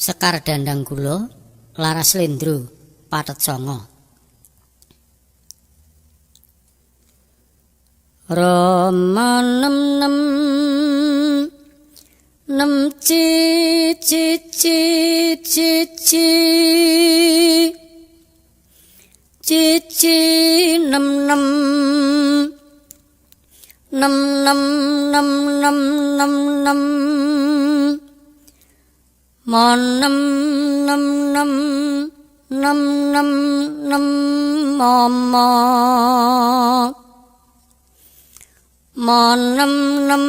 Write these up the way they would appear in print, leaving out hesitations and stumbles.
Sekar Dandang Gula Laras Lendro Pathet Sanga Rama nem nem nem ci ci ci ci ci ci ci nem nem nem nem nem nem nem nem mon nem nem nem nem nem nem mama mon nem nem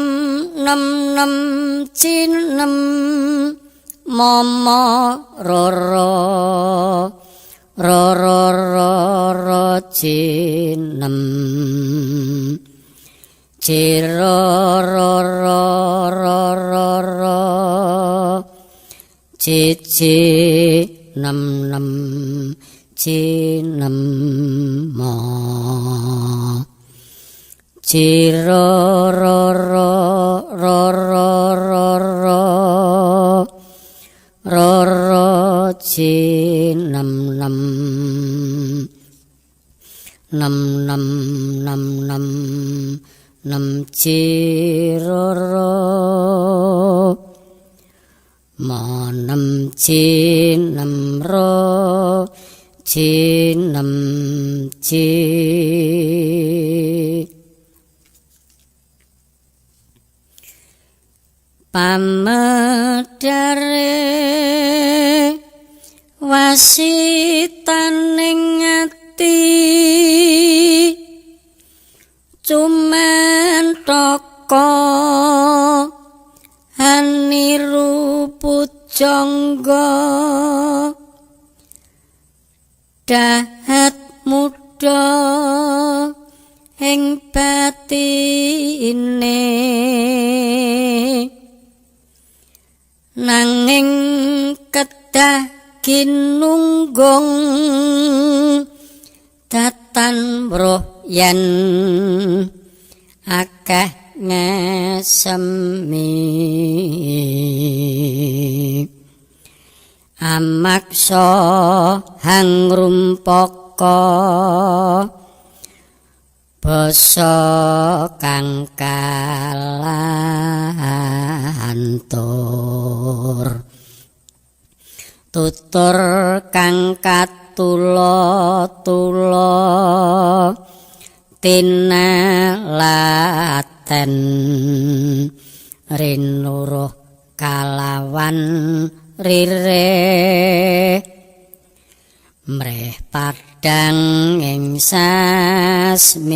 nem nem cin nem mama ro ro ro ro ro ro cin nem ciro ro ro ro ro ro cici nem nem cinem mo ciro ro ro ro ro ro ro ro ro cinem nem nem nem nem nem nem ciro ro Monem cinem ro cinem ci pamedare wasitaning ati cumentaka Haniru pujangga dahat muda ing batine nanging kedah ginunggung datan roh yen akeh ngesemi amaksa hangrumpaka basa kang kalantur tutur kang katula-tula tinalaten rinuruh kalawan rire mreh padhang ing sasmita